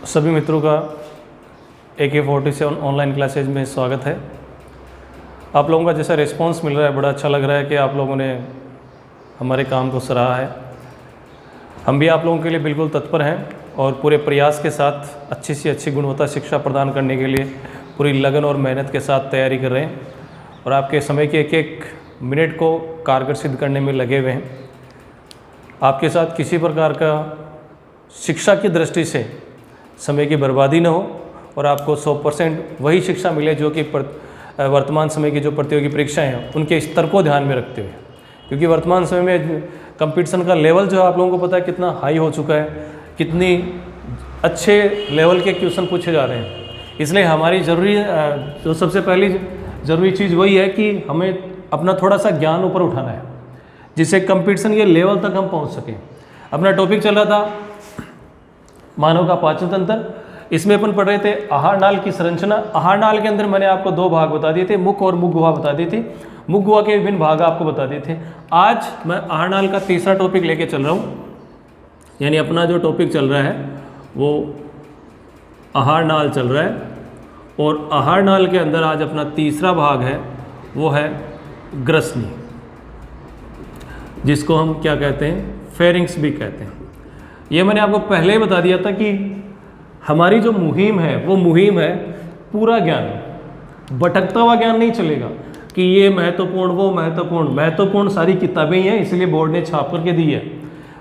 सभी मित्रों का AK47 ऑनलाइन क्लासेज में स्वागत है। आप लोगों का जैसा रिस्पांस मिल रहा है बड़ा अच्छा लग रहा है कि आप लोगों ने हमारे काम को सराहा है। हम भी आप लोगों के लिए बिल्कुल तत्पर हैं और पूरे प्रयास के साथ अच्छी से अच्छी गुणवत्ता शिक्षा प्रदान करने के लिए पूरी लगन और मेहनत के साथ तैयारी कर रहे हैं और आपके समय के एक एक मिनट को कारगर सिद्ध करने में लगे हुए हैं। आपके साथ किसी प्रकार का शिक्षा की दृष्टि से समय की बर्बादी न हो और आपको 100% वही शिक्षा मिले जो कि वर्तमान समय की जो प्रतियोगी परीक्षाएं हैं उनके स्तर को ध्यान में रखते हुए, क्योंकि वर्तमान समय में कंपटीशन का लेवल जो आप लोगों को पता है कितना हाई हो चुका है, कितनी अच्छे लेवल के क्वेश्चन पूछे जा रहे हैं। इसलिए हमारी जो सबसे पहली ज़रूरी चीज़ वही है कि हमें अपना थोड़ा सा ज्ञान ऊपर उठाना है जिससे कंपटीशन के लेवल तक हम पहुंच सकें। अपना टॉपिक चल रहा था मानव का पाचन तंत्र। इसमें अपन पढ़ रहे थे आहार नाल की संरचना। आहार नाल के अंदर मैंने आपको दो भाग बता दिए थे, मुख और मुख गुहा बता दी थी। मुख गुहा के विभिन्न भाग आपको बता दिए थे। आज मैं आहार नाल का तीसरा टॉपिक लेके चल रहा हूँ, यानी अपना जो टॉपिक चल रहा है वो आहार नाल चल रहा है और आहार नाल के अंदर आज अपना तीसरा भाग है वो है ग्रसनी, जिसको हम क्या कहते हैं, फेरिंग्स भी कहते हैं। ये मैंने आपको पहले ही बता दिया था कि हमारी जो मुहिम है वो मुहिम है पूरा ज्ञान, भटकता हुआ ज्ञान नहीं चलेगा कि ये महत्वपूर्ण वो महत्वपूर्ण सारी किताबें ही हैं, इसलिए बोर्ड ने छाप करके दी है।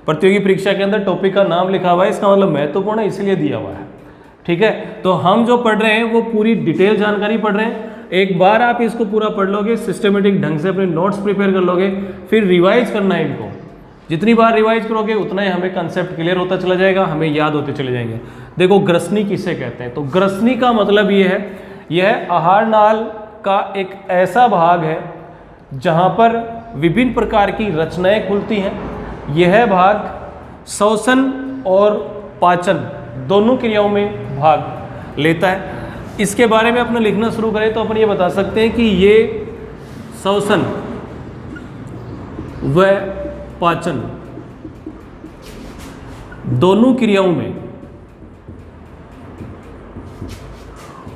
प्रतियोगी परीक्षा के अंदर टॉपिक का नाम लिखा हुआ है, इसका मतलब महत्वपूर्ण है इसलिए दिया हुआ है। ठीक है, तो हम जो पढ़ रहे हैं वो पूरी डिटेल जानकारी पढ़ रहे हैं। एक बार आप इसको पूरा पढ़ लोगे, सिस्टमेटिक ढंग से अपने नोट्स प्रिपेयर कर लोगे, फिर रिवाइज करना है इनको। जितनी बार रिवाइज करोगे उतना ही हमें कंसेप्ट क्लियर होता चला जाएगा, हमें याद होते चले जाएंगे। देखो ग्रसनी किसे कहते हैं, तो ग्रसनी का मतलब ये है, यह आहार नाल का एक ऐसा भाग है जहाँ पर विभिन्न प्रकार की रचनाएं खुलती हैं। यह भाग श्वसन और पाचन दोनों क्रियाओं में भाग लेता है। इसके बारे में अपना लिखना शुरू करें तो अपन ये बता सकते हैं कि ये श्वसन व पाचन दोनों क्रियाओं में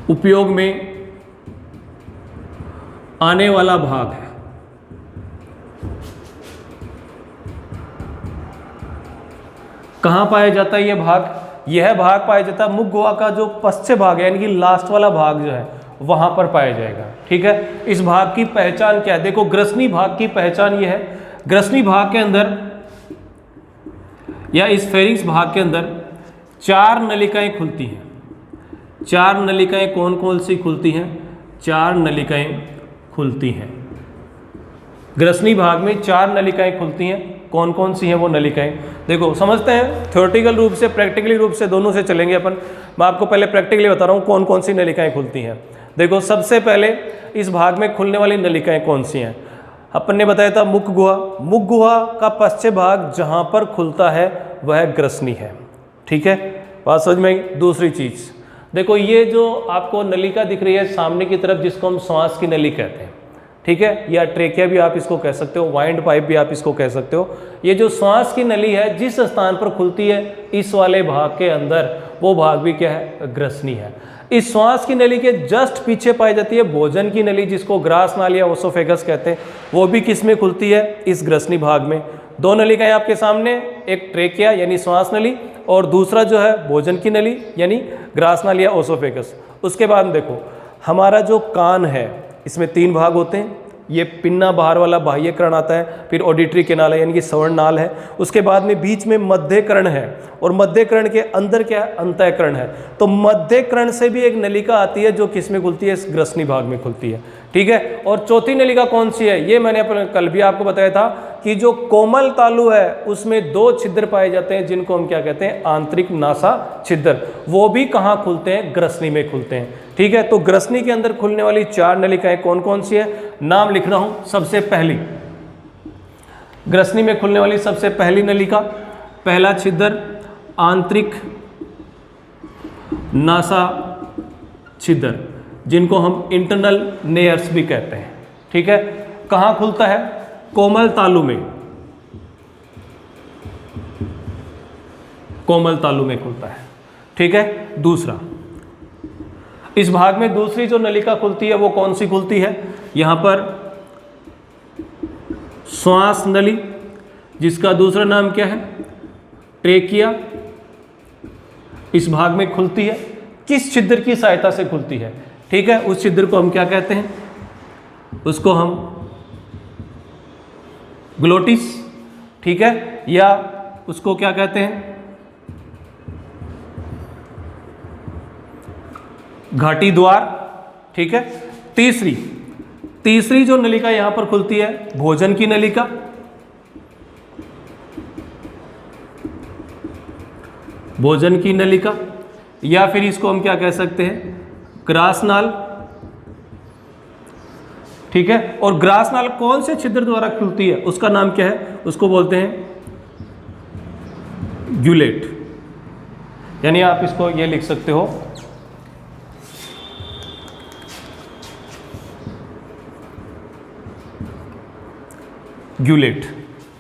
उपयोग में आने वाला भाग है। कहां पाया जाता है यह भाग? यह भाग पाया जाता है मुख गुहा का जो पश्चिम भाग है, यानी कि लास्ट वाला भाग जो है वहां पर पाया जाएगा। ठीक है, इस भाग की पहचान क्या है? देखो ग्रसनी भाग की पहचान यह है, ग्रसनी भाग के अंदर या इस फेरिंग्स भाग के अंदर 4 नलिकाएं खुलती हैं। 4 नलिकाएं कौन कौन सी खुलती हैं? 4 नलिकाएं खुलती हैं। ग्रसनी भाग में 4 नलिकाएं खुलती हैं। कौन कौन सी हैं वो नलिकाएं? देखो समझते हैं, थ्योरेटिकल रूप से प्रैक्टिकली रूप से दोनों से चलेंगे अपन। मैं आपको पहले प्रैक्टिकली बता रहा हूँ कौन कौन सी नलिकाएं खुलती हैं। देखो सबसे पहले इस भाग में खुलने वाली नलिकाएं कौन सी हैं? अपन ने बताया था मुख गुहा। मुख गुहा का पश्चिम भाग जहां पर खुलता है वह ग्रसनी है। ठीक है, बात समझ में? दूसरी चीज देखो, ये जो आपको नलिका दिख रही है सामने की तरफ, जिसको हम श्वास की नली कहते हैं, ठीक है, या ट्रेकिया भी आप इसको कह सकते हो, वाइंड पाइप भी आप इसको कह सकते हो। ये जो श्वास की नली है जिस स्थान पर खुलती है इस वाले भाग के अंदर, वो भाग भी क्या है? ग्रसनी है। इस श्वास की नली के जस्ट पीछे पाई जाती है भोजन की नली, जिसको ग्रास नाल या ओसोफेगस कहते हैं। वो भी किस में खुलती है? इस ग्रसनी भाग में। 2 नलिकाएं आपके सामने, एक ट्रेकिया यानी श्वास नली और दूसरा जो है भोजन की नली यानी ग्रास नाल या ओसोफेगस। उसके बाद देखो हमारा जो कान है इसमें 3 भाग होते हैं। ये पिन्ना बाहर वाला बाह्य कर्ण आता है, फिर ऑडिटरी कैनाल है यानी कि श्रवण नाल है, उसके बाद में बीच में मध्य कर्ण है और मध्य कर्ण के अंदर क्या है? अंतःकरण है। तो मध्य कर्ण से भी एक नलिका आती है जो किस में खुलती है? इस ग्रसनी भाग में खुलती है। ठीक है, और चौथी नलिका कौन सी है? ये मैंने कल भी आपको बताया था कि जो कोमल तालु है उसमें 2 छिद्र पाए जाते हैं जिनको हम क्या कहते हैं? आंतरिक नासा छिद्र। वो भी कहाँ खुलते हैं? ग्रसनी में खुलते हैं। ठीक है, तो ग्रसनी के अंदर खुलने वाली 4 नलिकाएं कौन कौन सी है? नाम लिख रहा हूं। सबसे पहली ग्रसनी में खुलने वाली सबसे पहली नलिका, पहला छिद्र आंतरिक नासा छिद्र, जिनको हम इंटरनल नेयर्स भी कहते हैं। ठीक है, कहाँ खुलता है? कोमल तालु में। कोमल तालु में खुलता है। ठीक है। दूसरा, इस भाग में दूसरी जो नलिका खुलती है वो कौन सी खुलती है? यहाँ पर श्वास नली, जिसका दूसरा नाम क्या है? ट्रेकिया, इस भाग में खुलती है। किस छिद्र की सहायता से खुलती है? ठीक है, उस छिद्र को हम क्या कहते हैं? उसको हम ग्लोटिस, ठीक है, या उसको क्या कहते हैं? घाटी द्वार, ठीक है। तीसरी जो नलिका यहां पर खुलती है, भोजन की नलिका, भोजन की नलिका, या फिर इसको हम क्या कह सकते हैं? ग्रासनाल, ठीक है। और ग्रासनाल कौन से छिद्र द्वारा खुलती है? उसका नाम क्या है? उसको बोलते हैं ग्यूलेट, यानी आप इसको ये लिख सकते हो ग्यूलेट,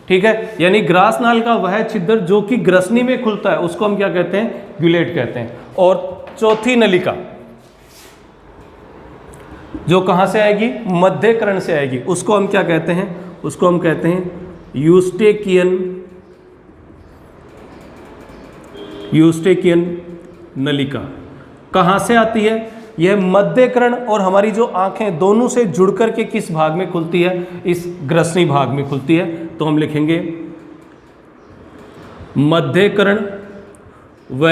ठीक है। यानी ग्रासनाल का वह छिद्र जो कि ग्रसनी में खुलता है उसको हम क्या कहते हैं? ग्यूलेट कहते हैं। और चौथी नलिका जो कहां से आएगी? मध्यकरण से आएगी, उसको हम क्या कहते हैं? उसको हम कहते हैं यूस्टेकियन नलिका। कहां से आती है? यह मध्यकरण और हमारी जो आंखें दोनों से जुड़कर के किस भाग में खुलती है? इस ग्रसनी भाग में खुलती है। तो हम लिखेंगे मध्यकरण व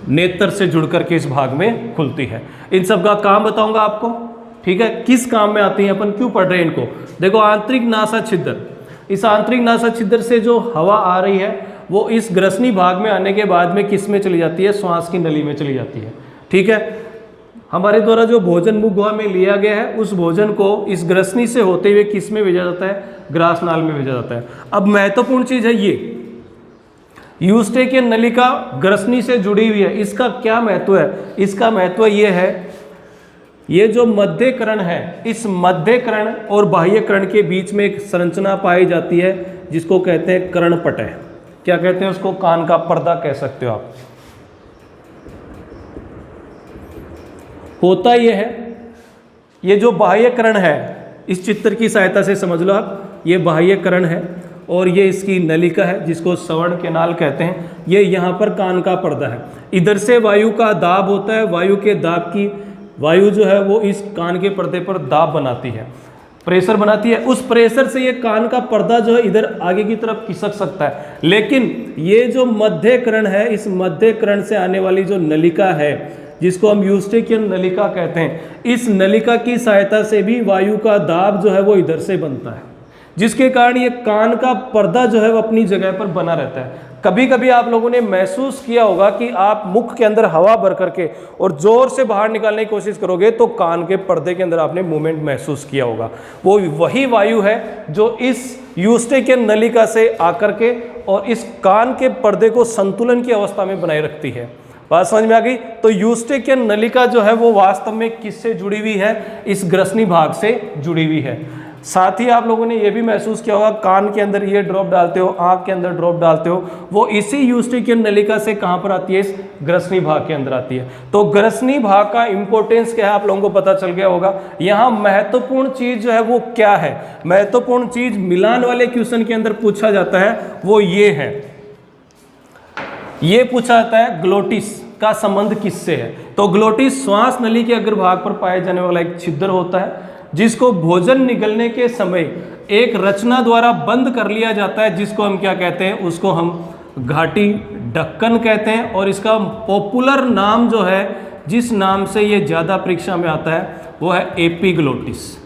नेत्र से जुड़कर के इस भाग में खुलती है। इन सब का काम बताऊंगा आपको, ठीक है, किस काम में आती है, अपन क्यों पढ़ रहे हैं इनको। देखो, आंतरिक नासा छिद्र, इस आंतरिक नासा छिद्र से जो हवा आ रही है वो इस ग्रसनी भाग में आने के बाद में किस में चली जाती है? श्वास की नली में चली जाती है, ठीक है। हमारे द्वारा जो भोजन मुख गुहा में लिया गया है उस भोजन को इस ग्रसनी से होते हुए किस में भेजा जाता है? ग्रासनाल में भेजा जाता है। अब महत्वपूर्ण चीज है ये, यूस्टेकियन नलिका ग्रसनी से जुड़ी हुई है, इसका क्या महत्व है? इसका महत्व ये है, ये जो मध्यकरण है, इस मध्यकरण और बाह्यकरण के बीच में एक संरचना पाई जाती है जिसको कहते हैं कर्णपटय। क्या कहते हैं उसको? कान का पर्दा कह सकते हो आप। होता यह है, ये जो बाह्यकरण है, इस चित्र की सहायता से समझ लो आप, ये बाह्यकरण है और ये इसकी नलिका है जिसको श्रवण कैनाल कहते हैं। ये यहाँ पर कान का पर्दा है, इधर से वायु का दाब होता है, वायु के दाब की वायु जो है वो इस कान के पर्दे पर दाब बनाती है, प्रेशर बनाती है। उस प्रेशर से ये कान का पर्दा जो है इधर आगे की तरफ खिसक सकता है। लेकिन ये जो मध्यकरण है, इस मध्यकरण से आने वाली जो नलिका है जिसको हम यूस्टेकियन नलिका कहते हैं, इस नलिका की सहायता से भी वायु का दाब जो है वो इधर से बनता है, जिसके कारण ये कान का पर्दा जो है वो अपनी जगह पर बना रहता है। कभी कभी आप लोगों ने महसूस किया होगा कि आप मुख के अंदर हवा भर करके और जोर से बाहर निकालने की कोशिश करोगे तो कान के पर्दे के अंदर आपने मूवमेंट महसूस किया होगा। वो वही वायु है जो इस यूस्टेकियन नलिका से आकर के और इस कान के पर्दे को संतुलन की अवस्था में बनाए रखती है। बात समझ में आ गई? तो यूस्टेकियन नलिका जो है वो वास्तव में किससे जुड़ी हुई है? इस ग्रसनी भाग से जुड़ी हुई है। साथ ही आप लोगों ने ये भी महसूस किया होगा, कान के अंदर ये ड्रॉप डालते हो, आंख के अंदर ड्रॉप डालते हो, वो इसी यूस्टेकियन नलिका से कहां पर आती है? इस ग्रसनी भाग के अंदर आती है। तो ग्रसनी भाग का इंपॉर्टेंस क्या है आप लोगों को पता चल गया होगा। यहाँ महत्वपूर्ण चीज जो है वो क्या है? महत्वपूर्ण चीज मिलान वाले क्वेश्चन के अंदर पूछा जाता है, वो ये है, ये पूछा जाता है ग्लोटिस का संबंध किससे है। तो ग्लोटिस श्वास नली के अग्रभाग पर पाए जाने वाला एक छिद्र होता है जिसको भोजन निगलने के समय एक रचना द्वारा बंद कर लिया जाता है, जिसको हम क्या कहते हैं? उसको हम घाटी ढक्कन कहते हैं। और इसका पॉपुलर नाम जो है, जिस नाम से ये ज़्यादा परीक्षा में आता है, वो है एपिग्लोटिस।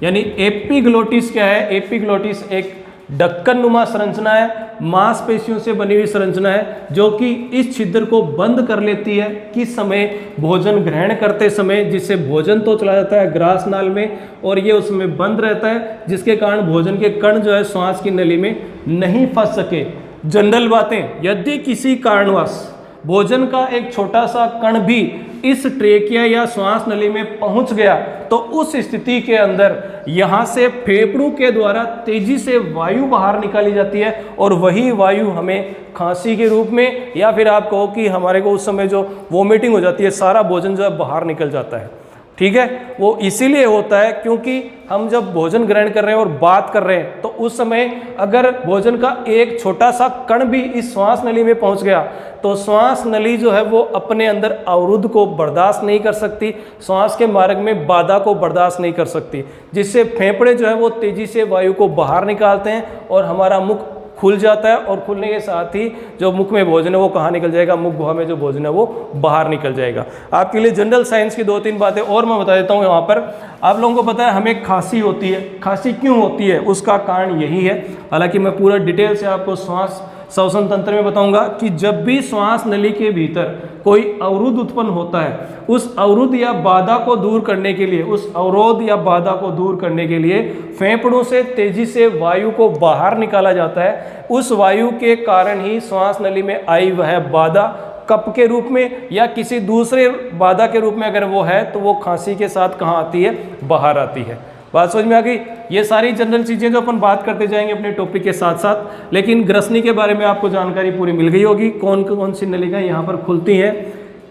यानी एपिग्लोटिस क्या है? एपिग्लोटिस एक ढक्कन नुमा संरचना है, मांसपेशियों से बनी हुई संरचना है जो कि इस छिद्र को बंद कर लेती है किस समय? भोजन ग्रहण करते समय, जिससे भोजन तो चला जाता है ग्रासनाल में और ये उसमें बंद रहता है, जिसके कारण भोजन के कण जो है श्वास की नली में नहीं फंस सके। जनरल बातें, यदि किसी कारणवश भोजन का एक छोटा सा कण भी इस ट्रेकिया या श्वास नली में पहुंच गया तो उस स्थिति के अंदर यहाँ से फेफड़ों के द्वारा तेजी से वायु बाहर निकाली जाती है और वही वायु हमें खांसी के रूप में, या फिर आप कहो कि हमारे को उस समय जो वोमिटिंग हो जाती है, सारा भोजन जो है बाहर निकल जाता है। ठीक है, वो इसीलिए होता है क्योंकि हम जब भोजन ग्रहण कर रहे हैं और बात कर रहे हैं तो उस समय अगर भोजन का एक छोटा सा कण भी इस श्वास नली में पहुंच गया तो श्वास नली जो है वो अपने अंदर अवरुद्ध को बर्दाश्त नहीं कर सकती, श्वास के मार्ग में बाधा को बर्दाश्त नहीं कर सकती, जिससे फेफड़े जो है वो तेजी से वायु को बाहर निकालते हैं और हमारा मुख खुल जाता है और खुलने के साथ ही जो मुख में भोजन है वो कहाँ निकल जाएगा, मुख गुहा में जो भोजन है वो बाहर निकल जाएगा। आपके लिए जनरल साइंस की 2-3 बातें और मैं बता देता हूँ। यहाँ पर आप लोगों को पता है हमें खांसी होती है, खांसी क्यों होती है उसका कारण यही है। हालांकि मैं पूरा डिटेल से आपको श्वास श्वसन तंत्र में बताऊंगा कि जब भी श्वास नली के भीतर कोई अवरुद्ध उत्पन्न होता है, उस अवरुद्ध या बाधा को दूर करने के लिए, उस अवरोध या बाधा को दूर करने के लिए फेफड़ों से तेजी से वायु को बाहर निकाला जाता है। उस वायु के कारण ही श्वास नली में आई वह बाधा कफ के रूप में या किसी दूसरे बाधा के रूप में अगर वो है तो वो खांसी के साथ कहाँ आती है, बाहर आती है। बात समझ में आ गई। ये सारी जनरल चीज़ें जो अपन बात करते जाएंगे अपने टॉपिक के साथ साथ, लेकिन ग्रसनी के बारे में आपको जानकारी पूरी मिल गई होगी। कौन कौन सी नलिकाएं यहाँ पर खुलती हैं,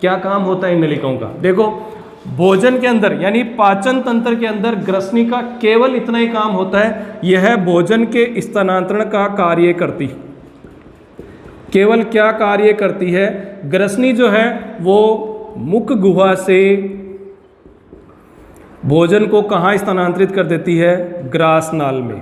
क्या काम होता है इन नलिकाओं का। देखो, भोजन के अंदर यानी पाचन तंत्र के अंदर ग्रसनी का केवल इतना ही काम होता है, यह भोजन के स्थानांतरण का कार्य करती है। केवल क्या कार्य करती है, ग्रसनी जो है वो मुख गुहा से भोजन को कहाँ स्थानांतरित कर देती है, ग्रास नाल में।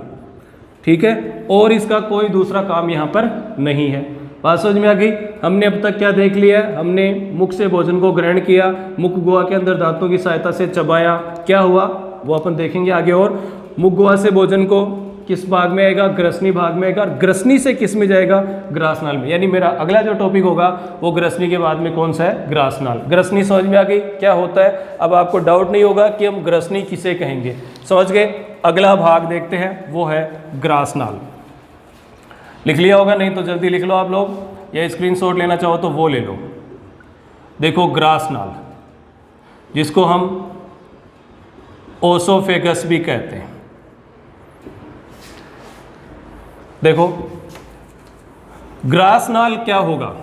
ठीक है, और इसका कोई दूसरा काम यहाँ पर नहीं है। बात समझ में आ गई। हमने अब तक क्या देख लिया, हमने मुख से भोजन को ग्रहण किया, मुख गुहा के अंदर दांतों की सहायता से चबाया, क्या हुआ वो अपन देखेंगे आगे। और मुख गुहा से भोजन को किस भाग में आएगा, ग्रसनी भाग में आएगा, ग्रसनी से किस में जाएगा, ग्रास नाल में। यानी मेरा अगला जो टॉपिक होगा वो ग्रसनी के बाद में कौन सा है, ग्रास नाल। ग्रसनी समझ में आ गई क्या होता है। अब आपको डाउट नहीं होगा कि हम ग्रसनी किसे कहेंगे, समझ गए। अगला भाग देखते हैं, वो है ग्रास नाल। लिख लिया होगा, नहीं तो जल्दी लिख लो आप लोग, या स्क्रीनशॉट लेना चाहो तो वो ले लो। देखो, ग्रास नाल जिसको हम ओसोफेगस भी कहते हैं। देखो, ग्रास नाल क्या होगा।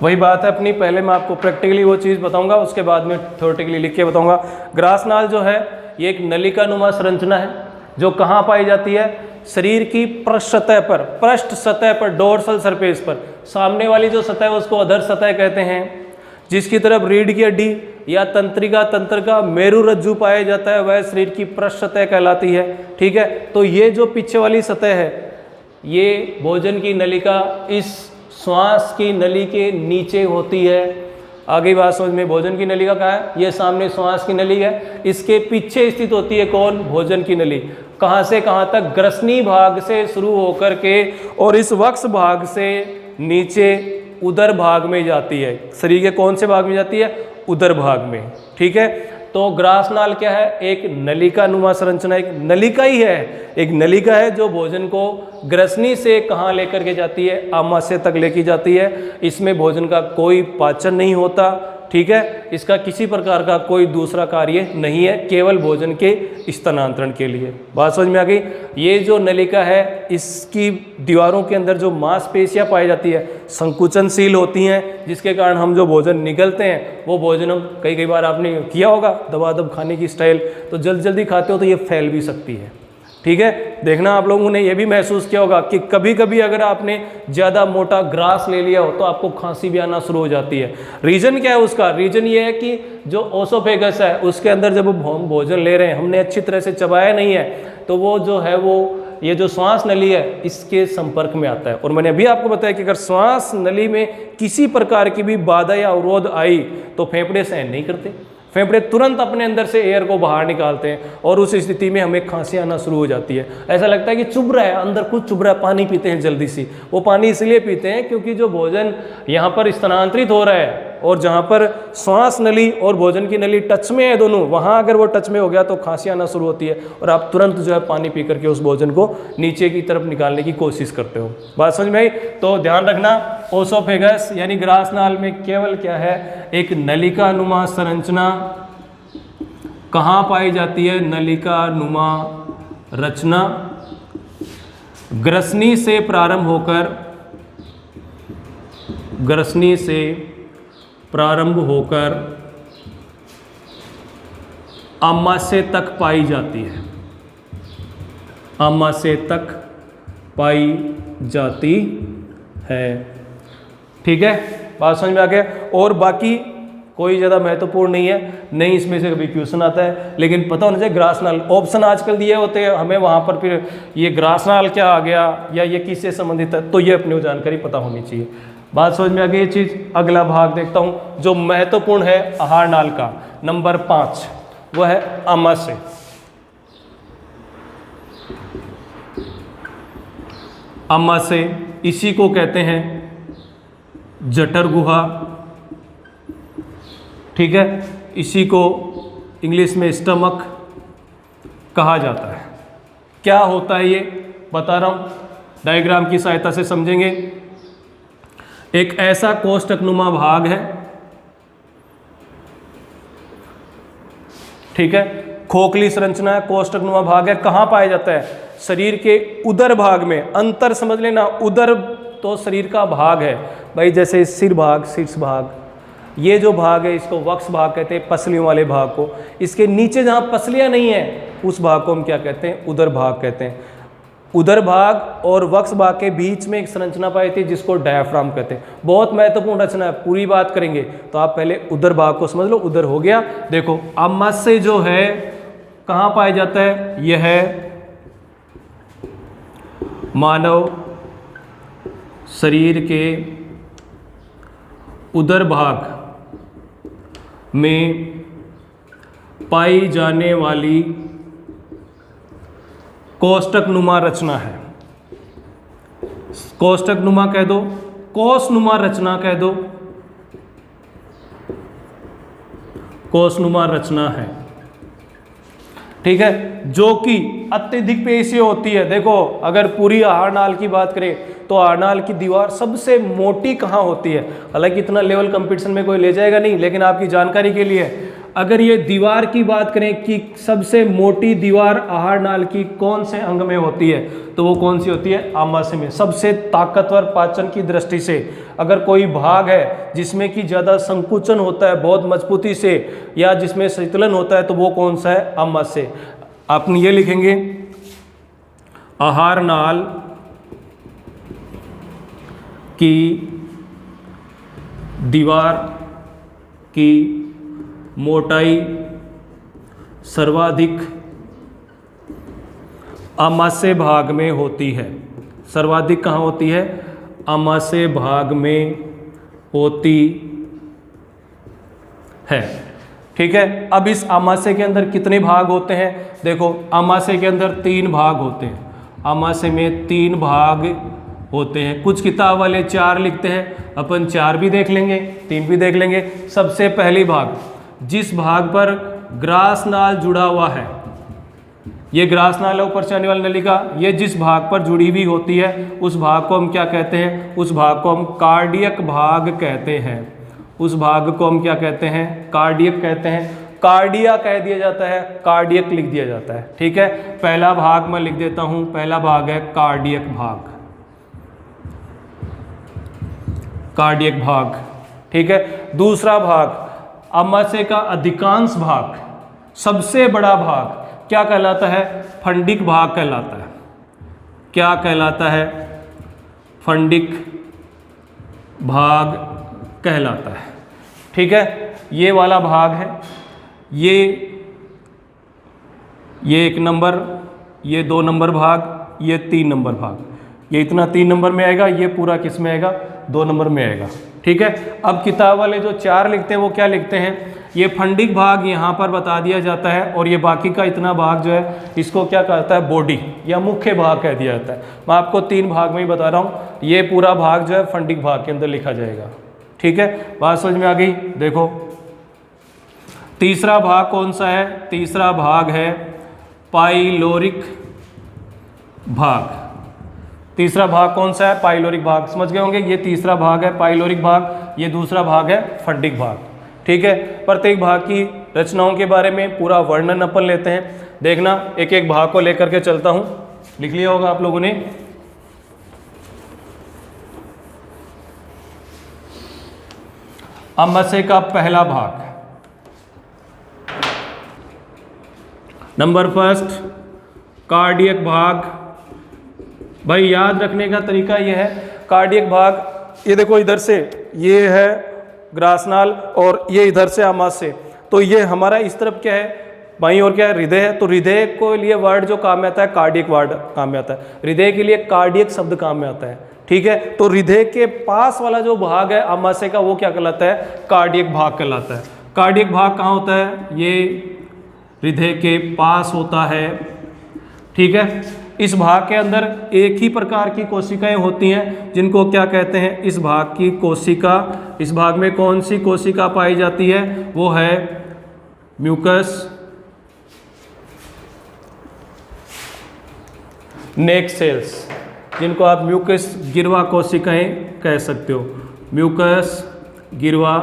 वही बात है अपनी, पहले मैं आपको प्रैक्टिकली वो चीज़ बताऊंगा, उसके बाद में थ्योरेटिकली लिख के बताऊंगा। ग्रास नाल जो है ये एक नलिकानुमा संरचना है जो कहाँ पाई जाती है, शरीर की पृष्ठ सतह पर, पृष्ठ सतह पर, डोर्सल सरफेस पर। सामने वाली जो सतह है उसको अधर सतह कहते हैं, जिसकी तरफ रीढ़ की हड्डी या तंत्रिका तंत्र का मेरु रज्जु पाया जाता है, वह शरीर की पृष्ठ सतह कहलाती है। ठीक है, तो ये जो पीछे वाली सतह है ये भोजन की नलिका इस श्वास की नली के नीचे होती है। आगे बात समझ में, भोजन की नलिका कहाँ है, ये सामने श्वास की नली है, इसके पीछे स्थित होती है कौन, भोजन की नली। कहाँ से कहाँ तक, ग्रसनी भाग से शुरू होकर के और इस वक्ष भाग से नीचे उदर भाग में जाती है। शरीर के कौन से भाग में जाती है, उदर भाग में। ठीक है, तो ग्रास नाल क्या है, एक नलिका नुमा संरचना, एक नलिका ही है, एक नलिका है जो भोजन को ग्रसनी से कहाँ लेकर के जाती है, आमाशय तक लेके जाती है। इसमें भोजन का कोई पाचन नहीं होता। ठीक है, इसका किसी प्रकार का कोई दूसरा कार्य नहीं है, केवल भोजन के स्थानांतरण के लिए। बात समझ में आ गई। ये जो नलिका है इसकी दीवारों के अंदर जो मांसपेशियां पाई जाती है संकुचनशील होती हैं, जिसके कारण हम जो भोजन निगलते हैं वो भोजन हम कई बार आपने किया होगा दबादब खाने की स्टाइल, तो जल्दी जल्दी खाते हो तो ये फैल भी सकती है। ठीक है, देखना आप लोगों ने ये भी महसूस किया होगा कि कभी कभी अगर आपने ज़्यादा मोटा ग्रास ले लिया हो तो आपको खांसी भी आना शुरू हो जाती है। रीज़न क्या है उसका, रीज़न ये है कि जो ओसोफेगस है उसके अंदर जब हम भोजन ले रहे हैं, हमने अच्छी तरह से चबाया नहीं है, तो वो जो है वो ये जो श्वास नली है इसके संपर्क में आता है। और मैंने अभी आपको बताया कि अगर श्वास नली में किसी प्रकार की भी बाधा या अवरोध आई तो फेफड़े सहन नहीं करते, फेफड़े तुरंत अपने अंदर से एयर को बाहर निकालते हैं और उस स्थिति में हमें खांसी आना शुरू हो जाती है। ऐसा लगता है कि चुभ रहा है, अंदर कुछ चुभ रहा है, पानी पीते हैं जल्दी सी। वो पानी इसलिए पीते हैं क्योंकि जो भोजन यहाँ पर स्थानांतरित हो रहा है और जहाँ पर श्वास नली और भोजन की नली टच में है दोनों, वहाँ अगर वो टच में हो गया तो खांसी आना शुरू होती है और आप तुरंत जो है पानी पी करके उस भोजन को नीचे की तरफ निकालने की कोशिश करते हो। बात समझ में आई? तो ध्यान रखना, ओसोफेगस यानी ग्रासनाल में केवल क्या है, एक नलिका नुमा संरचना कहाँ पाई जाती है, नलिका नुमा रचना ग्रसनी से प्रारंभ होकर आमाशय तक पाई जाती है, आमाशय तक पाई जाती है। ठीक है, बात समझ में आ गया? और बाकी कोई ज़्यादा महत्वपूर्ण नहीं है, नहीं इसमें से कभी क्वेश्चन आता है, लेकिन पता होना चाहिए ग्रासनाल ऑप्शन आजकल दिए होते हैं हमें, वहाँ पर फिर ये ग्रासनाल क्या आ गया या ये किससे संबंधित है, तो ये अपनी जानकारी पता होनी चाहिए। बात समझ में आ गई ये चीज़। अगला भाग देखता हूँ जो महत्वपूर्ण है आहार नाल का, नंबर 5, वह है आमाशय। आमाशय इसी को कहते हैं जठर गुहा। ठीक है, इसी को इंग्लिश में स्टमक कहा जाता है। क्या होता है ये बता रहा हूँ, डायग्राम की सहायता से समझेंगे। एक ऐसा कोष्ठकनुमा भाग है, ठीक है, खोखली संरचना है, कोष्ठकनुमा भाग है। कहाँ पाया जाता है? शरीर के उदर भाग में। अंतर समझ लेना, उदर तो शरीर का भाग है भाई, जैसे सिर भाग, शीर्ष भाग, ये जो भाग है इसको वक्ष भाग कहते हैं, पसलियों वाले भाग को। इसके नीचे जहाँ पसलियाँ नहीं है उस भाग को हम क्या कहते हैं? उदर भाग कहते हैं। उदर भाग और वक्ष भाग के बीच में एक संरचना पाई थी जिसको डायाफ्राम कहते हैं। बहुत महत्वपूर्ण रचना है, पूरी बात करेंगे, तो आप पहले उदर भाग को समझ लो। उदर हो गया। देखो आमाशय जो है कहाँ पाया जाता है? यह है मानव शरीर के उदर भाग में पाई जाने वाली कोष्ठकनुमा रचना है। कोष्ठकनुमा कह दो, कोषनुमा रचना कह दो, कोषनुमा रचना है। ठीक है, जो कि अत्यधिक पेशीय होती है। देखो अगर पूरी आहार नाल की बात करें तो आहार नाल की दीवार सबसे मोटी कहाँ होती है? हालांकि इतना लेवल कंपटीशन में कोई ले जाएगा नहीं, लेकिन आपकी जानकारी के लिए अगर ये दीवार की बात करें कि सबसे मोटी दीवार आहार नाल की कौन से अंग में होती है, तो वो कौन सी होती है? आमाशय में। सबसे ताकतवर पाचन की दृष्टि से अगर कोई भाग है जिसमें कि ज़्यादा संकुचन होता है बहुत मजबूती से, या जिसमें शीतलन होता है, तो वो कौन सा है? आमाशय। आप ये लिखेंगे आहार नाल की दीवार की मोटाई सर्वाधिक आमाशय भाग में होती है। सर्वाधिक कहाँ होती है? आमाशय भाग में होती है। ठीक है, अब इस आमाशय के अंदर कितने भाग होते हैं? देखो आमाशय के अंदर 3 भाग होते हैं। आमाशय में 3 भाग होते हैं। कुछ किताब वाले 4 लिखते हैं, अपन 4 भी देख लेंगे, 3 भी देख लेंगे। सबसे पहली भाग, जिस भाग पर ग्रासनाल जुड़ा हुआ है, ये ग्रासनाल है ऊपर से आने वाली नलिका, ये जिस भाग पर जुड़ी हुई होती है उस भाग को हम क्या कहते हैं? उस भाग को हम कार्डियक भाग कहते हैं। उस भाग को हम क्या कहते हैं? कार्डियक कहते हैं। कार्डिया कह दिया जाता है, कार्डियक लिख दिया जाता है। ठीक है, पहला भाग मैं लिख देता हूं, पहला भाग है कार्डियक भाग। कार्डियक भाग। ठीक है, दूसरा भाग आमाशय का अधिकांश भाग, सबसे बड़ा भाग क्या कहलाता है? फंडिक भाग कहलाता है। क्या कहलाता है? फंडिक भाग कहलाता है। ठीक है, ये वाला भाग है, ये 1 नंबर, ये 2 नंबर भाग, ये 3 नंबर भाग। ये इतना 3 नंबर में आएगा, ये पूरा किस में आएगा? 2 नंबर में आएगा। ठीक है, अब किताब वाले जो 4 लिखते हैं वो क्या लिखते हैं? ये फंडिक भाग यहाँ पर बता दिया जाता है, और ये बाकी का इतना भाग जो है इसको क्या कहता है? बॉडी या मुख्य भाग कह दिया जाता है। मैं आपको 3 भाग में ही बता रहा हूँ, ये पूरा भाग जो है फंडिक भाग के अंदर लिखा जाएगा। ठीक है, बात समझ में आ गई। देखो तीसरा भाग कौन सा है? तीसरा भाग है पाइलोरिक भाग। तीसरा भाग कौन सा है? पाइलोरिक भाग। समझ गए होंगे, ये तीसरा भाग है पाइलोरिक भाग, ये दूसरा भाग है फंडिक भाग। ठीक है, प्रत्येक भाग की रचनाओं के बारे में पूरा वर्णन अपन लेते हैं। देखना, एक एक भाग को लेकर के चलता हूं, लिख लिया होगा आप लोगों ने। आमाशय का पहला भाग, नंबर फर्स्ट कार्डियक भाग। भाई याद रखने का तरीका यह है, कार्डियक भाग, ये देखो इधर से ये है ग्रासनाल और ये इधर से आमाशय, तो ये हमारा इस तरफ क्या है, बाईं ओर क्या है, हृदय है। तो हृदय को लिए वर्ड जो काम में आता है कार्डियक वर्ड काम में आता है, हृदय के लिए कार्डियक शब्द काम में आता है। ठीक है, तो हृदय के पास वाला जो भाग है आमाशय का, वो क्या कहलाता है? कार्डियक भाग कहलाता है। कार्डियक भाग कहाँ होता है? ये हृदय के पास होता है। ठीक है, इस भाग के अंदर एक ही प्रकार की कोशिकाएं होती हैं, जिनको क्या कहते हैं? इस भाग की कोशिका। इस भाग में कौन सी कोशिका पाई जाती है? वो है म्यूकस नेक सेल्स, जिनको आप म्यूकस गिरवा कोशिकाएं कह सकते हो। म्यूकस गिरवा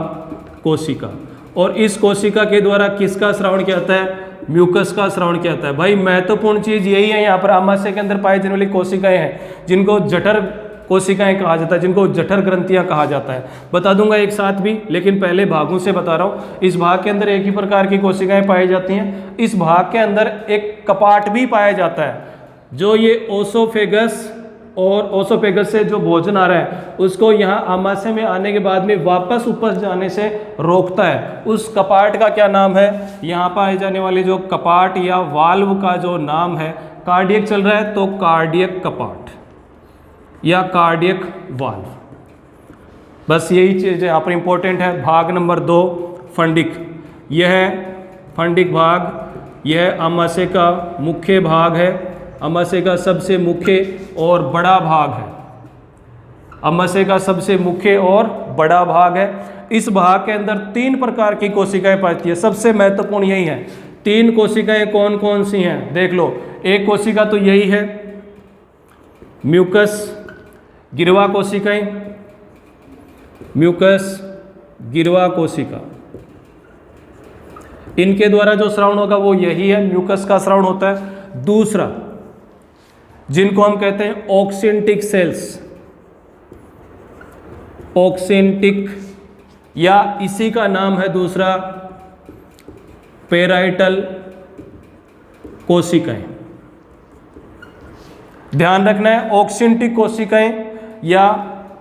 कोशिका। और इस कोशिका के द्वारा किसका श्रवण किया जाता है? म्यूकस का श्रवण किया जाता है। भाई महत्वपूर्ण चीज यही है, यहाँ पर आमाशय के अंदर पाई जाने वाली कोशिकाएं हैं जिनको जठर कोशिकाएं कहा जाता है, जिनको जठर ग्रंथियां कहा जाता है। बता दूंगा एक साथ भी, लेकिन पहले भागों से बता रहा हूँ। इस भाग के अंदर एक ही प्रकार की कोशिकाएं पाई जाती हैं। इस भाग के अंदर एक कपाट भी पाया जाता है, जो ये ओसोफेगस और ओसोफेगस से जो भोजन आ रहा है उसको यहाँ आमाशय में आने के बाद में वापस ऊपर जाने से रोकता है। उस कपाट का क्या नाम है? यहाँ पाए जाने वाले जो कपाट या वाल्व का जो नाम है, कार्डियक चल रहा है तो कार्डियक कपाट या कार्डियक वाल्व। बस यही चीज़ यहाँ पर इंपॉर्टेंट है। भाग नंबर 2 फंडिक, यह है फंडिक भाग। यह आमाशय का मुख्य भाग है, आमाशय का सबसे मुख्य और बड़ा भाग है। आमाशय का सबसे मुख्य और बड़ा भाग है। इस भाग के अंदर 3 प्रकार की कोशिकाएं पाती है। सबसे महत्वपूर्ण यही है। 3 कोशिकाएं कौन कौन सी हैं? देख लो, एक कोशिका तो यही है म्यूकस गिरवा कोशिकाएं, म्यूकस गिरवा कोशिका, इनके द्वारा जो श्रवण होगा वो यही है, म्यूकस का श्रवण होता है। दूसरा, जिनको हम कहते हैं ऑक्सिंटिक सेल्स, ऑक्सिंटिक या इसी का नाम है दूसरा पेराइटल कोशिकाएं। ध्यान रखना है, ऑक्सिंटिक कोशिकाएं या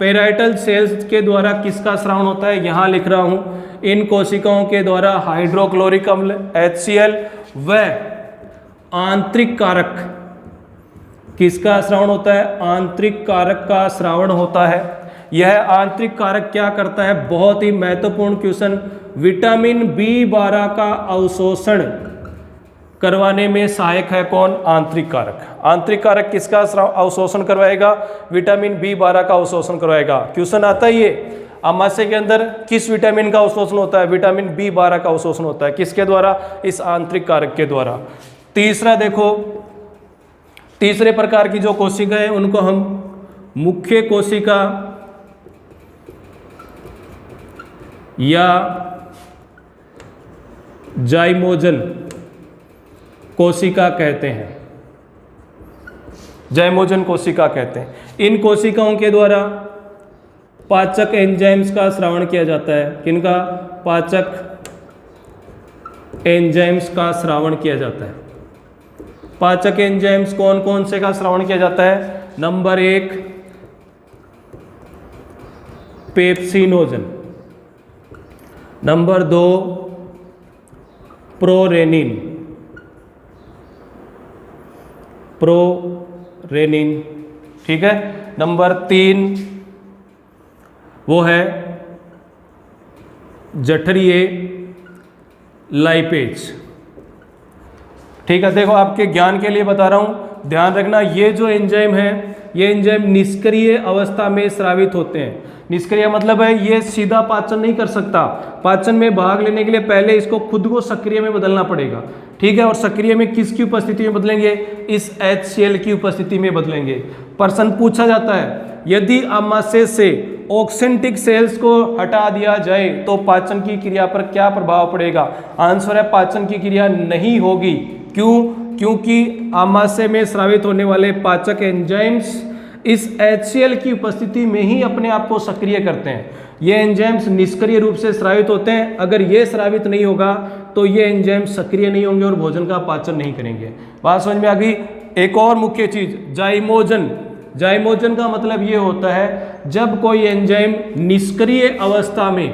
पेराइटल सेल्स के द्वारा किसका श्रवण होता है? यहां लिख रहा हूं, इन कोशिकाओं के द्वारा हाइड्रोक्लोरिक अम्ल HCl व आंतरिक कारक, किसका श्रवण होता है? आंतरिक कारक का श्रवण होता है। यह आंतरिक कारक क्या करता है? बहुत ही महत्वपूर्ण क्वेश्चन, विटामिन B12 का अवशोषण करवाने में सहायक है। कौन? आंतरिक कारक। आंतरिक कारक किसका अवशोषण करवाएगा? विटामिन B12 का अवशोषण करवाएगा। क्वेश्चन आता है ये, आमाशय के अंदर किस विटामिन का अवशोषण होता है? विटामिन B12 का अवशोषण होता है। किसके द्वारा? इस आंतरिक कारक के द्वारा। तीसरा देखो, तीसरे प्रकार की जो कोशिका है उनको हम मुख्य कोशिका या जाइमोजन कोशिका कहते हैं, जाइमोजन कोशिका कहते हैं। इन कोशिकाओं के द्वारा पाचक एंजाइम्स का श्रवण किया जाता है। किनका? पाचक एंजाइम्स का श्रवण किया जाता है। पाचक एंजाइम्स कौन कौन से का श्रवण किया जाता है? Number 1 pepsinogen, number 2 prorenin, prorenin, ठीक है। नंबर 3 वो है जठरीय लाइपेज, ठीक है। देखो आपके ज्ञान के लिए बता रहा हूं, ध्यान रखना, ये जो एंजाइम है ये एंजाइम निष्क्रिय अवस्था में स्रावित होते हैं। निष्क्रिय मतलब है ये सीधा पाचन नहीं कर सकता, पाचन में भाग लेने के लिए पहले इसको खुद को सक्रिय में बदलना पड़ेगा, ठीक है। और सक्रिय में किसकी उपस्थिति में बदलेंगे? इस HCl की उपस्थिति में बदलेंगे। प्रश्न पूछा जाता है यदि आमाशय से ऑक्सेंटिक सेल्स को हटा दिया जाए तो पाचन की क्रिया पर क्या प्रभाव पड़ेगा? आंसर है पाचन की क्रिया नहीं होगी। क्यों? क्योंकि आमाशय में स्रावित होने वाले पाचक एंजाइम्स इस HCl की उपस्थिति में ही अपने आप को सक्रिय करते हैं। ये एंजाइम्स निष्क्रिय रूप से स्रावित होते हैं। अगर ये स्रावित नहीं होगा तो ये एंजाइम सक्रिय नहीं होंगे और भोजन का पाचन नहीं करेंगे। बात समझ में आ गई? एक और मुख्य चीज जाइमोजन। जाइमोजन का मतलब ये होता है जब कोई एंजाइम निष्क्रिय अवस्था में,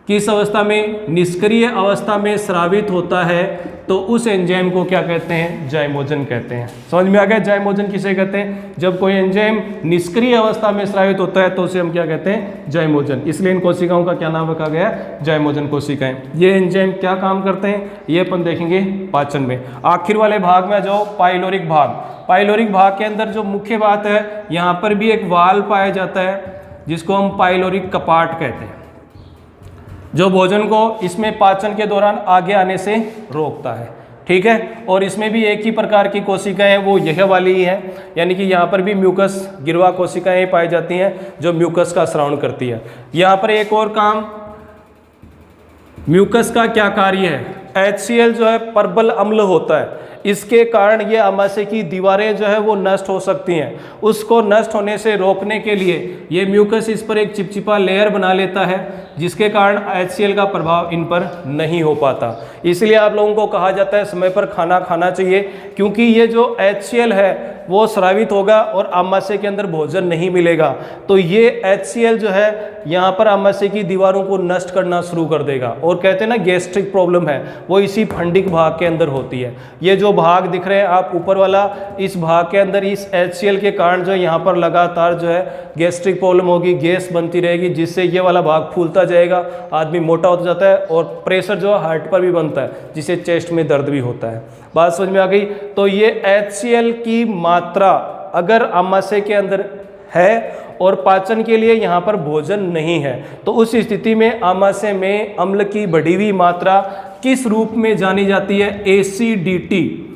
किस अवस्था में? निष्क्रिय अवस्था में स्रावित होता है तो उस एंजाइम को क्या कहते हैं? जाइमोजन कहते हैं। समझ में आ गया जाइमोजन किसे कहते हैं? जब कोई एंजाइम निष्क्रिय अवस्था में स्रावित होता है तो उसे हम क्या कहते हैं? जाइमोजन। इसलिए इन कोशिकाओं का क्या नाम रखा गया? जाइमोजन कोशिकाएं। ये एंजाइम क्या काम करते हैं ये अपन देखेंगे पाचन में। आखिर वाले भाग में जाओ, पाइलोरिक भाग। पाइलोरिक भाग के अंदर जो मुख्य बात है, यहाँ पर भी एक वाल्व पाया जाता है जिसको हम पाइलोरिक कपाट कहते हैं, जो भोजन को इसमें पाचन के दौरान आगे आने से रोकता है, ठीक है। और इसमें भी एक ही प्रकार की कोशिकाएं हैं, वो यह वाली ही है, यानी कि यहाँ पर भी म्यूकस गिरवा कोशिकाएं पाई जाती हैं जो म्यूकस का स्रावण करती है। यहाँ पर एक और काम, म्यूकस का क्या कार्य है? HCl जो है प्रबल अम्ल होता है, इसके कारण ये आमाशय की दीवारें जो है वो नष्ट हो सकती हैं। उसको नष्ट होने से रोकने के लिए ये म्यूकस इस पर एक चिपचिपा लेयर बना लेता है, जिसके कारण HCl का प्रभाव इन पर नहीं हो पाता। इसलिए आप लोगों को कहा जाता है समय पर खाना खाना चाहिए, क्योंकि ये जो HCl है वो स्रावित होगा और आमाशय के अंदर भोजन नहीं मिलेगा, तो ये HCl जो है यहाँ पर आमाशय की दीवारों को नष्ट करना शुरू कर देगा। और कहते हैं ना गैस्ट्रिक प्रॉब्लम है वो इसी फंडिक भाग के अंदर होती है। ये जो भाग दिख रहे हैं आप ऊपर वाला, इस भाग के अंदर इस HCl के कारण जो यहाँ पर लगातार जो है गैस्ट्रिक प्रॉब्लम होगी, गैस बनती रहेगी, जिससे ये वाला भाग फूलता जाएगा, आदमी मोटा होता जाता है और प्रेशर जो हार्ट पर भी बनता है, जिससे चेस्ट में दर्द भी होता है। बात समझ में आ गई? तो ये HCl की मात्रा अगर आमाशय के अंदर है और पाचन के लिए यहाँ पर भोजन नहीं है, तो उस स्थिति में आमाशय में अम्ल की बढ़ी हुई मात्रा किस रूप में जानी जाती है? एसिडिटी।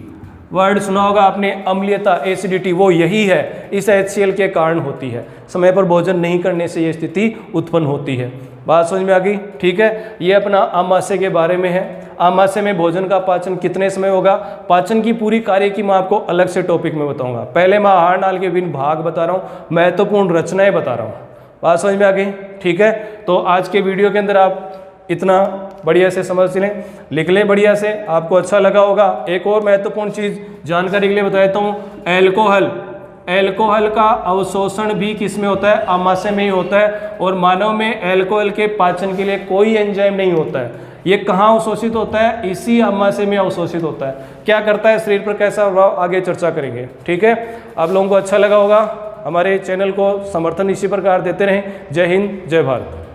वर्ड सुना होगा आपने, अम्लीयता, एसिडिटी, वो यही है, इस HCl के कारण होती है। समय पर भोजन नहीं करने से ये स्थिति उत्पन्न होती है। बात समझ में आ गई? ठीक है, ये अपना आमाशय के बारे में है। आमाशय में भोजन का पाचन कितने समय होगा? पाचन की पूरी कार्य की मैं आपको अलग से टॉपिक में बताऊंगा। पहले मैं आहार नाल के विभिन्न भाग बता रहा हूँ, महत्वपूर्ण रचनाएं बता रहा हूँ। बात समझ में आ गई? ठीक है, तो आज के वीडियो के अंदर आप इतना बढ़िया से समझ लें, लिख लें बढ़िया से, आपको अच्छा लगा होगा। एक और महत्वपूर्ण चीज़ जानकारी के लिए बता देता हूँ, एल्कोहल। एल्कोहल का अवशोषण भी किस में होता है? आमाशय में ही होता है। और मानव में एल्कोहल के पाचन के लिए कोई एंजाइम नहीं होता है। ये कहाँ अवशोषित होता है? इसी आमाशय में अवशोषित होता है। क्या करता है, शरीर पर कैसा प्रभाव, आगे चर्चा करेंगे। ठीक है, आप लोगों को अच्छा लगा होगा। हमारे चैनल को समर्थन इसी प्रकार देते रहें। जय हिंद, जय भारत।